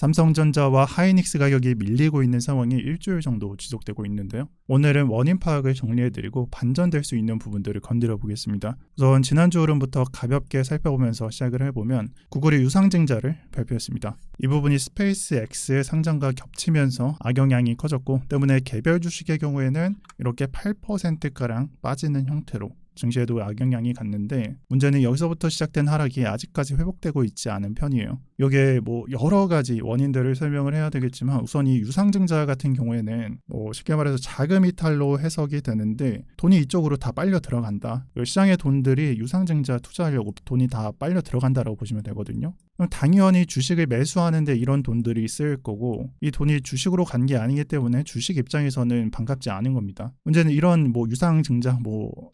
삼성전자와 하이닉스 가격이 밀리고 있는 상황이 일주일 정도 지속되고 있는데요. 오늘은 원인 파악을 정리해드리고 반전될 수 있는 부분들을 건드려 보겠습니다. 우선 지난주 흐름부터 가볍게 살펴보면서 시작을 해보면 구글이 유상증자를 발표했습니다. 이 부분이 스페이스X의 상장과 겹치면서 악영향이 커졌고 때문에 개별 주식의 경우에는 이렇게 8%가량 빠지는 형태로 증시에도 악영향이 갔는데, 문제는 여기서부터 시작된 하락이 아직까지 회복되고 있지 않은 편이에요. 이게 여러 가지 원인들을 설명을 해야 되겠지만, 우선 이 유상증자 같은 경우에는 쉽게 말해서 자금 이탈로 해석이 되는데, 돈이 이쪽으로 다 빨려 들어간다. 시장의 돈들이 유상증자 투자하려고 돈이 다 빨려 들어간다라고 보시면 되거든요. 당연히 주식을 매수하는데 이런 돈들이 쓰일 거고, 이 돈이 주식으로 간 게 아니기 때문에 주식 입장에서는 반갑지 않은 겁니다. 문제는 이런 유상증자,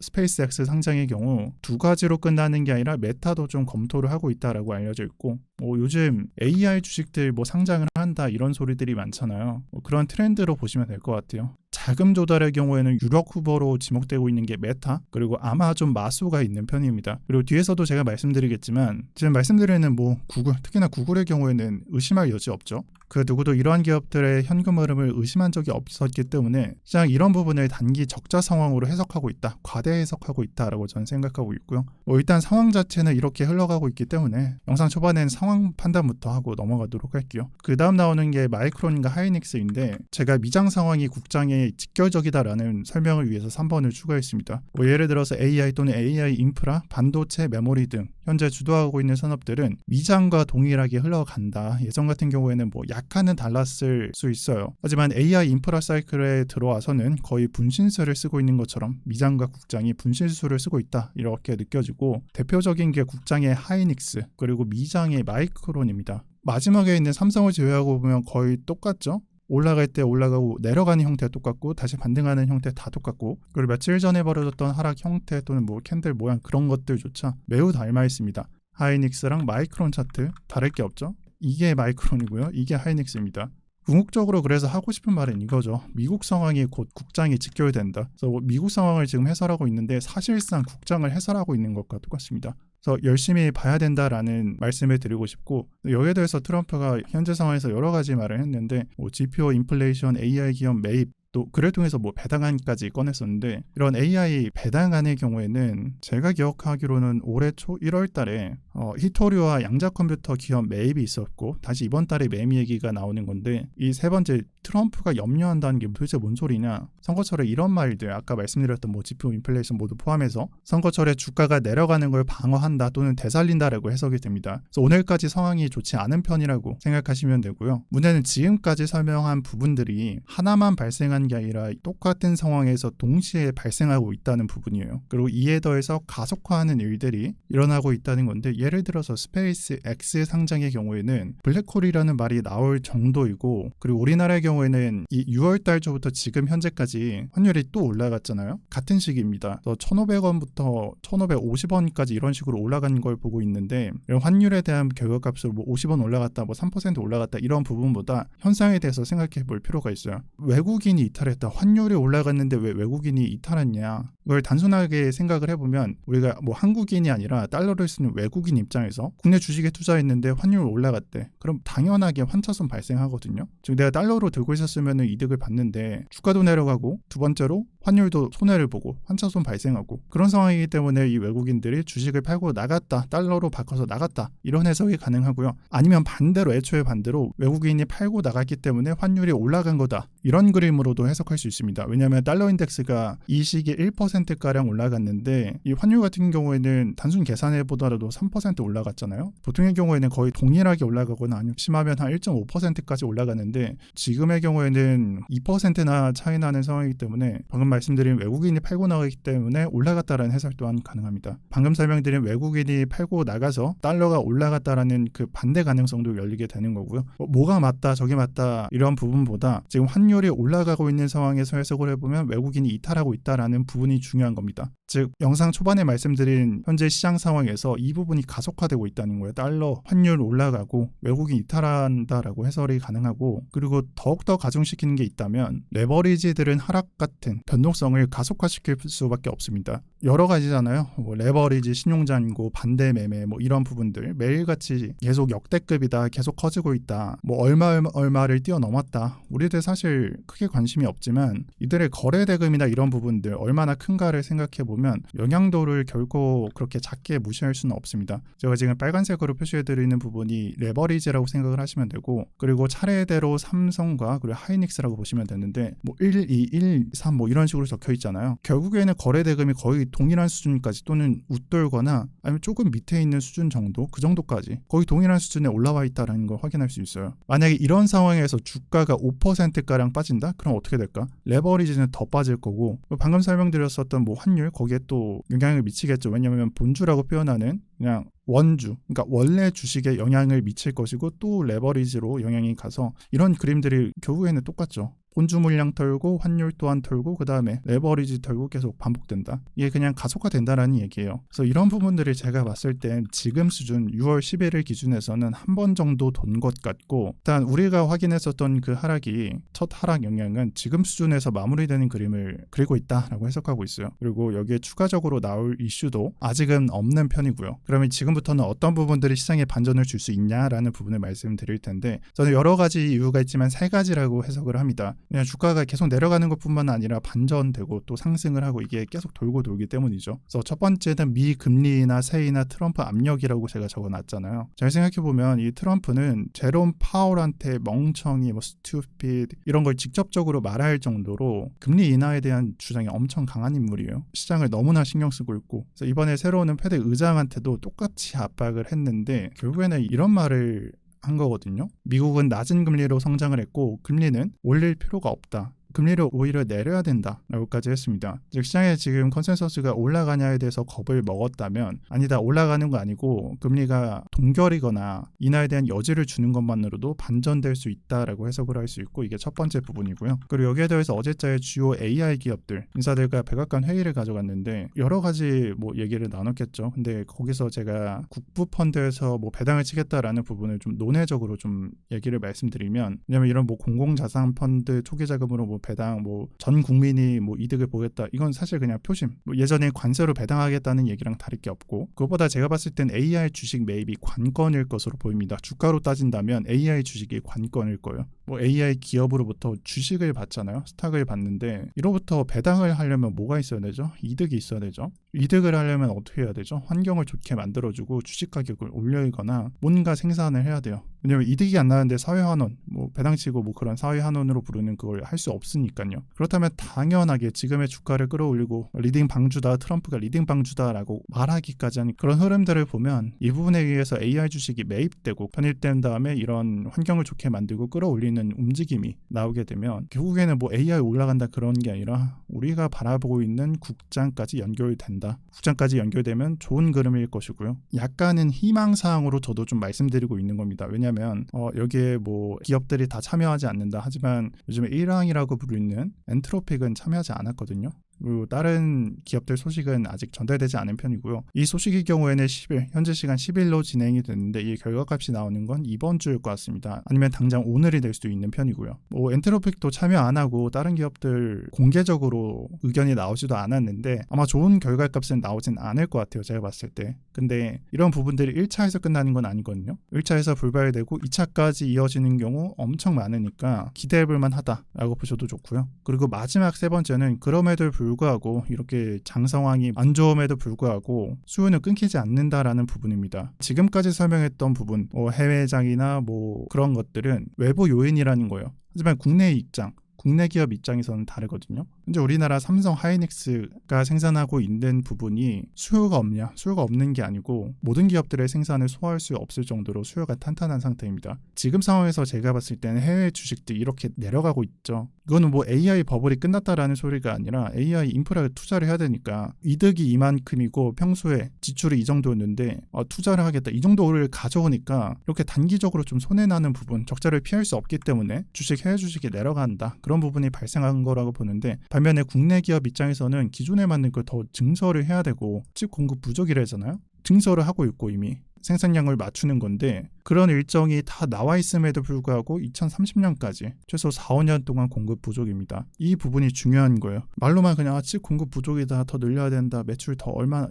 스페이스X 상장의 경우 두 가지로 끝나는 게 아니라 메타도 좀 검토를 하고 있다라고 알려져 있고, 요즘 AI 주식들 상장을 한다 이런 소리들이 많잖아요. 그런 트렌드로 보시면 될 것 같아요. 자금 조달의 경우에는 유력 후보로 지목되고 있는 게 메타, 그리고 아마존 마수가 있는 편입니다. 그리고 뒤에서도 제가 말씀드리겠지만, 지금 말씀드리는 구글, 특히나 구글의 경우에는 의심할 여지 없죠. 그 누구도 이러한 기업들의 현금 흐름을 의심한 적이 없었기 때문에 시장 이런 부분을 단기 적자 상황으로 해석하고 있다, 과대 해석하고 있다라고 저는 생각하고 있고요. 일단 상황 자체는 이렇게 흘러가고 있기 때문에 영상 초반엔 상황 판단부터 하고 넘어가도록 할게요. 그 다음 나오는 게 마이크론과 하이닉스인데, 제가 미장 상황이 국장에 직결적이다라는 설명을 위해서 3번을 추가했습니다. 예를 들어서 AI 또는 AI 인프라, 반도체, 메모리 등 현재 주도하고 있는 산업들은 미장과 동일하게 흘러간다. 예전 같은 경우에는 약간은 달랐을 수 있어요. 하지만 AI 인프라 사이클에 들어와서는 거의 분신술을 쓰고 있는 것처럼 미장과 국장이 분신술을 쓰고 있다, 이렇게 느껴지고, 대표적인 게 국장의 하이닉스, 그리고 미장의 마이크론입니다. 마지막에 있는 삼성을 제외하고 보면 거의 똑같죠? 올라갈 때 올라가고 내려가는 형태 똑같고, 다시 반등하는 형태 다 똑같고, 그리고 며칠 전에 벌어졌던 하락 형태 또는 캔들 모양 그런 것들조차 매우 닮아 있습니다. 하이닉스랑 마이크론 차트 다를 게 없죠. 이게 마이크론이고요, 이게 하이닉스입니다. 궁극적으로 그래서 하고 싶은 말은 이거죠. 미국 상황이 곧 국장이 직결된다. 그래서 미국 상황을 지금 해설하고 있는데 사실상 국장을 해설하고 있는 것과 똑같습니다. 그래서 열심히 봐야 된다라는 말씀을 드리고 싶고, 여기에 대해서 트럼프가 현재 상황에서 여러 가지 말을 했는데, GPU 인플레이션, AI 기업 매입, 또 그를 통해서 배당안까지 꺼냈었는데, 이런 AI 배당안의 경우에는 제가 기억하기로는 올해 초 1월 달에 히토리와 양자 컴퓨터 기업 매입이 있었고, 다시 이번 달에 매입 얘기가 나오는 건데, 이 세 번째 트럼프가 염려한다는 게 도대체 뭔 소리냐. 선거철에 이런 말들, 아까 말씀드렸던 GPU 인플레이션 모두 포함해서 선거철에 주가가 내려가는 걸 방어한다 또는 되살린다라고 해석이 됩니다. 그래서 오늘까지 상황이 좋지 않은 편이라고 생각하시면 되고요. 문제는 지금까지 설명한 부분들이 하나만 발생한 게 아니라 똑같은 상황에서 동시에 발생하고 있다는 부분이에요. 그리고 이에 더해서 가속화하는 일들이 일어나고 있다는 건데, 예를 들어서 스페이스 X 상장의 경우에는 블랙홀이라는 말이 나올 정도이고, 그리고 우리나라의 경우에는 이 6월 달 초부터 지금 현재까지 환율이 또 올라갔잖아요. 같은 시기입니다. 1,500원부터 1,550원까지 이런 식으로 올라간 걸 보고 있는데, 이런 환율에 대한 결과값으로 50원 올라갔다, 3% 올라갔다 이런 부분보다 현상에 대해서 생각해 볼 필요가 있어요. 외국인이 이탈했다, 환율이 올라갔는데 왜 외국인이 이탈했냐, 이걸 단순하게 생각을 해보면, 우리가 한국인이 아니라 달러를 쓰는 외국인 입장에서 국내 주식에 투자했는데 환율이 올라갔대. 그럼 당연하게 환차손 발생하거든요. 즉 내가 달러로 들고 있었으면 이득을 받는데 주가도 내려가고, 두 번째로 환율도 손해를 보고 환차손 발생하고, 그런 상황이기 때문에 이 외국인들이 주식을 팔고 나갔다, 달러로 바꿔서 나갔다, 이런 해석이 가능하고요. 아니면 반대로, 애초에 반대로 외국인이 팔고 나갔기 때문에 환율이 올라간 거다, 이런 그림으로도 해석할 수 있습니다. 왜냐하면 달러 인덱스가 이 시기에 1%가량 올라갔는데, 이 환율 같은 경우에는 단순 계산해 보더라도 3% 올라갔잖아요. 보통의 경우에는 거의 동일하게 올라가거나 아니면 심하면 한 1.5%까지 올라갔는데, 지금의 경우에는 2%나 차이 나는 상황이기 때문에 방금 말씀드린 외국인이 팔고 나가기 때문에 올라갔다라는 해설 또한 가능합니다. 방금 설명드린 외국인이 팔고 나가서 달러가 올라갔다라는 그 반대 가능성도 열리게 되는 거고요. 뭐가 맞다, 저게 맞다 이런 부분보다 지금 환율이 올라가고 있는 상황에서 해석을 해보면 외국인이 이탈하고 있다라는 부분이 중요한 겁니다. 즉 영상 초반에 말씀드린 현재 시장 상황에서 이 부분이 가속화되고 있다는 거예요. 달러 환율 올라가고 외국인 이탈한다라고 해설이 가능하고, 그리고 더욱더 가중시키는 게 있다면 레버리지들은 하락 같은 변동성을 가속화시킬 수밖에 없습니다. 여러 가지잖아요. 뭐 레버리지, 신용잔고, 반대 매매 뭐 이런 부분들 매일같이 계속 역대급이다, 계속 커지고 있다, 뭐 얼마를 뛰어넘었다. 우리들 사실 크게 관심이 없지만 이들의 거래 대금이나 이런 부분들 얼마나 큰가를 생각해보면 영향도를 결코 그렇게 작게 무시할 수는 없습니다. 제가 지금 빨간색으로 표시해드리는 부분이 레버리지라고 생각을 하시면 되고, 그리고 차례대로 삼성과 그리고 하이닉스라고 보시면 되는데 뭐 1, 2, 1, 3 뭐 이런 식으로 적혀 있잖아요. 결국에는 거래 대금이 거의 동일한 수준까지 또는 웃돌거나 아니면 조금 밑에 있는 수준 정도, 그 정도까지 거의 동일한 수준에 올라와 있다는 걸 확인할 수 있어요. 만약에 이런 상황에서 주가가 5%가량 빠진다? 그럼 어떻게 될까? 레버리지는 더 빠질 거고, 방금 설명드렸었던 뭐 환율, 거기에 또 영향을 미치겠죠. 왜냐하면 본주라고 표현하는 그냥 원주, 그러니까 원래 주식에 영향을 미칠 것이고 또 레버리지로 영향이 가서 이런 그림들이 결국에는 똑같죠. 본주 물량 털고 환율 또한 털고 그 다음에 레버리지 털고 계속 반복된다. 이게 그냥 가속화된다라는 얘기예요. 그래서 이런 부분들을 제가 봤을 땐 지금 수준 6월 11일 기준에서는 한 번 정도 돈 것 같고, 일단 우리가 확인했었던 그 하락이 첫 하락 영향은 지금 수준에서 마무리되는 그림을 그리고 있다라고 해석하고 있어요. 그리고 여기에 추가적으로 나올 이슈도 아직은 없는 편이고요. 그러면 지금부터는 어떤 부분들이 시장에 반전을 줄 수 있냐라는 부분을 말씀드릴 텐데, 저는 여러 가지 이유가 있지만 세 가지라고 해석을 합니다. 그냥 주가가 계속 내려가는 것뿐만 아니라 반전되고 또 상승을 하고 이게 계속 돌고 돌기 때문이죠. 그래서 첫 번째는 미 금리나 세이나 트럼프 압력이라고 제가 적어놨잖아요. 잘 생각해보면 이 트럼프는 제롬 파월한테 멍청이, 뭐 스튜피드 이런 걸 직접적으로 말할 정도로 금리 인하에 대한 주장이 엄청 강한 인물이에요. 시장을 너무나 신경 쓰고 있고, 그래서 이번에 새로 오는 페드 의장한테도 똑같이 압박을 했는데 결국에는 이런 말을 한 거거든요. 미국은 낮은 금리로 성장을 했고 금리는 올릴 필요가 없다. 금리를 오히려 내려야 된다라고까지 했습니다. 즉 시장에 지금 컨센서스가 올라가냐에 대해서 겁을 먹었다면 아니다, 올라가는 거 아니고 금리가 동결이거나 인하에 대한 여지를 주는 것만으로도 반전될 수 있다라고 해석을 할 수 있고, 이게 첫 번째 부분이고요. 그리고 여기에 대해서 어제자에 주요 AI 기업들 인사들과 백악관 회의를 가져갔는데 여러 가지 뭐 얘기를 나눴겠죠. 근데 거기서 제가 국부 펀드에서 뭐 배당을 치겠다라는 부분을 좀 논외적으로 좀 얘기를 말씀드리면, 왜냐면 이런 뭐 공공자산 펀드 초기 자금으로 뭐 배당, 뭐 전 국민이 뭐 이득을 보겠다, 이건 사실 그냥 표심, 뭐 예전에 관세로 배당하겠다는 얘기랑 다를 게 없고, 그것보다 제가 봤을 땐 AI 주식 매입이 관건일 것으로 보입니다. 주가로 따진다면 AI 주식이 관건일 거예요. 뭐 AI 기업으로부터 주식을 받잖아요. 스탁을 받는데 이로부터 배당을 하려면 뭐가 있어야 되죠? 이득이 있어야 되죠. 이득을 하려면 어떻게 해야 되죠? 환경을 좋게 만들어주고 주식 가격을 올리거나 뭔가 생산을 해야 돼요. 왜냐면 이득이 안 나는데 사회환원, 뭐 배당치고 뭐 그런 사회환원으로 부르는 그걸 할 수 없으니까요. 그렇다면 당연하게 지금의 주가를 끌어올리고 리딩 방주다, 트럼프가 리딩 방주다라고 말하기까지 하는 그런 흐름들을 보면 이 부분에 의해서 AI 주식이 매입되고 편입된 다음에 이런 환경을 좋게 만들고 끌어올리는 움직임이 나오게 되면 결국에는 뭐 AI 올라간다 그런 게 아니라 우리가 바라보고 있는 국장까지 연결된다. 국장까지 연결되면 좋은 그림일 것이고요. 약간은 희망사항으로 저도 좀 말씀드리고 있는 겁니다. 왜냐하면 여기에 뭐 기업들이 다 참여하지 않는다 하지만 요즘에 1항이라고 부르는 엔트로픽은 참여하지 않았거든요. 그리고 다른 기업들 소식은 아직 전달되지 않은 편이고요. 이 소식의 경우에는 10일, 현재 시간 10일로 진행이 됐는데 이 결과값이 나오는 건 이번 주일 것 같습니다. 아니면 당장 오늘이 될 수도 있는 편이고요. 뭐 엔트로픽도 참여 안 하고 다른 기업들 공개적으로 의견이 나오지도 않았는데 아마 좋은 결과값은 나오진 않을 것 같아요. 제가 봤을 때. 근데 이런 부분들이 1차에서 끝나는 건 아니거든요. 1차에서 불발되고 2차까지 이어지는 경우 엄청 많으니까 기대해볼 만하다라고 보셔도 좋고요. 그리고 마지막 세 번째는 그럼에도 불구하고 이렇게 장 상황이 안 좋음에도 불구하고 수요는 끊기지 않는다라는 부분입니다. 지금까지 설명했던 부분, 해외장이나 뭐 그런 것들은 외부 요인이라는 거예요. 하지만 국내의 입장, 국내 기업 입장에서는 다르거든요. 현재 우리나라 삼성 하이닉스가 생산하고 있는 부분이 수요가 없냐? 수요가 없는 게 아니고 모든 기업들의 생산을 소화할 수 없을 정도로 수요가 탄탄한 상태입니다. 지금 상황에서 제가 봤을 때는 해외 주식들이 이렇게 내려가고 있죠. 이거는 뭐 AI 버블이 끝났다라는 소리가 아니라 AI 인프라에 투자를 해야 되니까 이득이 이만큼이고 평소에 지출이 이 정도였는데 투자를 하겠다, 이 정도를 가져오니까 이렇게 단기적으로 좀 손해나는 부분, 적자를 피할 수 없기 때문에 해외 주식이 내려간다, 그런 부분이 발생한 거라고 보는데, 반면에 국내 기업 입장에서는 기존에 맞는 걸 더 증설을 해야 되고 즉 공급 부족이라잖아요. 증설을 하고 있고 이미 생산량을 맞추는 건데 그런 일정이 다 나와 있음에도 불구하고 2030년까지 최소 4, 5년 동안 공급 부족입니다. 이 부분이 중요한 거예요. 말로만 그냥 칩 공급 부족이다, 더 늘려야 된다, 매출 더 얼마나,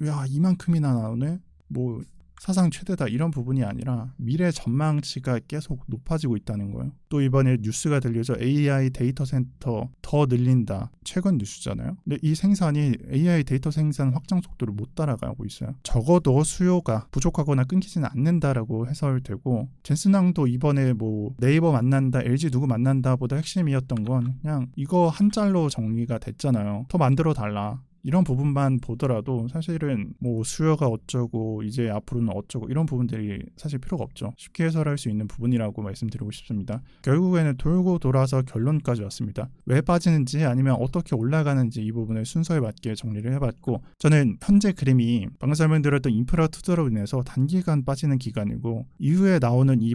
야 이만큼이나 나오네, 뭐 사상 최대다, 이런 부분이 아니라 미래 전망치가 계속 높아지고 있다는 거예요. 또 이번에 뉴스가 들리죠. AI 데이터 센터 더 늘린다. 최근 뉴스잖아요. 근데 이 생산이 AI 데이터 생산 확장 속도를 못 따라가고 있어요. 적어도 수요가 부족하거나 끊기지는 않는다라고 해설되고, 젠슨왕도 이번에 뭐 네이버 만난다, LG 누구 만난다 보다 핵심이었던 건 그냥 이거 한 짤로 정리가 됐잖아요. 더 만들어 달라. 이런 부분만 보더라도 사실은 뭐 수요가 어쩌고 이제 앞으로는 어쩌고 이런 부분들이 사실 필요가 없죠. 쉽게 해설할 수 있는 부분이라고 말씀드리고 싶습니다. 결국에는 돌고 돌아서 결론까지 왔습니다. 왜 빠지는지 아니면 어떻게 올라가는지 이 부분을 순서에 맞게 정리를 해봤고, 저는 현재 그림이 방금 설명드렸던 인프라 투자로 인해서 단기간 빠지는 기간이고 이후에 나오는 이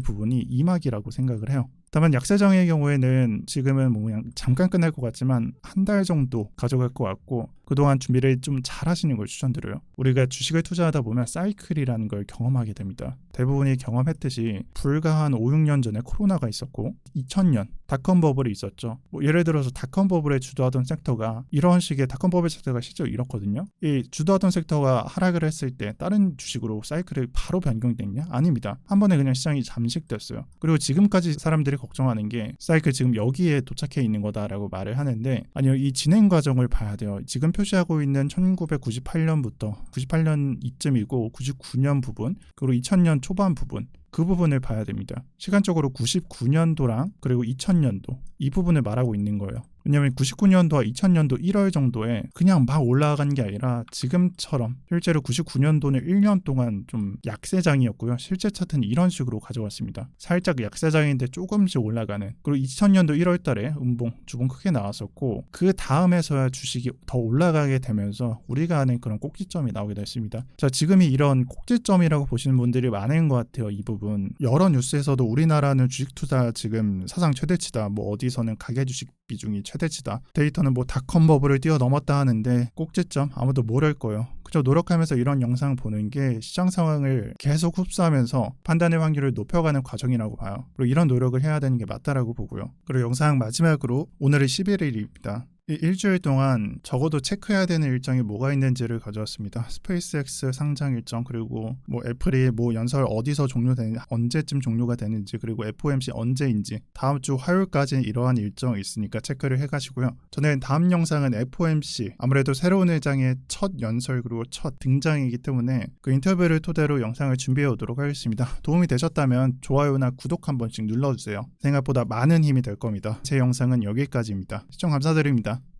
부분이 이막이라고 생각을 해요. 다만 약세장의 경우에는 지금은 뭐 그냥 잠깐 끝날 것 같지만 한 달 정도 가져갈 것 같고, 그동안 준비를 좀 잘 하시는 걸 추천드려요. 우리가 주식을 투자하다 보면 사이클이라는 걸 경험하게 됩니다. 대부분이 경험했듯이 불과 한 5, 6년 전에 코로나가 있었고 2000년 닷컴 버블이 있었죠. 뭐 예를 들어서 닷컴 버블에 주도하던 섹터가 이런 식의 닷컴 버블 섹터가 실제로 이렇거든요. 이 주도하던 섹터가 하락을 했을 때 다른 주식으로 사이클이 바로 변경됐냐? 아닙니다. 한 번에 그냥 시장이 잠식됐어요. 그리고 지금까지 사람들이 걱정하는 게 사이클 지금 여기에 도착해 있는 거다라고 말을 하는데, 아니요, 이 진행 과정을 봐야 돼요. 지금 표시하고 있는 1998년부터 98년 이쯤이고 99년 부분, 그리고 2000년 초반 부분, 그 부분을 봐야 됩니다. 시간적으로 99년도랑 그리고 2000년도 이 부분을 말하고 있는 거예요. 왜냐하면 99년도와 2000년도 1월 정도에 그냥 막 올라간 게 아니라 지금처럼 실제로 99년도는 1년 동안 좀 약세장이었고요. 실제 차트는 이런 식으로 가져왔습니다. 살짝 약세장인데 조금씩 올라가는. 그리고 2000년도 1월 달에 음봉, 주봉 크게 나왔었고, 그 다음에서야 주식이 더 올라가게 되면서 우리가 아는 그런 꼭지점이 나오게 됐습니다. 자, 지금이 이런 꼭지점이라고 보시는 분들이 많은 것 같아요. 이 부분. 여러 뉴스에서도 우리나라는 주식 투자 지금 사상 최대치다, 뭐 어디서는 가계 주식 비중이 최대치다, 데이터는 뭐 닷컴 버블을 뛰어넘었다 하는데 꼭지점 아무도 모를 거예요. 그저 노력하면서 이런 영상 보는 게 시장 상황을 계속 흡수하면서 판단의 확률을 높여가는 과정이라고 봐요. 그리고 이런 노력을 해야 되는 게 맞다라고 보고요. 그리고 영상 마지막으로 오늘은 11일입니다. 일주일 동안 적어도 체크해야 되는 일정이 뭐가 있는지를 가져왔습니다. 스페이스X 상장 일정, 그리고 뭐 애플이 뭐 연설 어디서 종료되는지, 언제쯤 종료가 되는지, 그리고 FOMC 언제인지, 다음 주 화요일까지 이러한 일정이 있으니까 체크를 해가시고요. 저는 다음 영상은 FOMC, 아무래도 새로운 회장의 첫 연설 그리고 첫 등장이기 때문에 그 인터뷰를 토대로 영상을 준비해 오도록 하겠습니다. 도움이 되셨다면 좋아요나 구독 한 번씩 눌러주세요. 생각보다 많은 힘이 될 겁니다. 제 영상은 여기까지입니다. 시청 감사드립니다.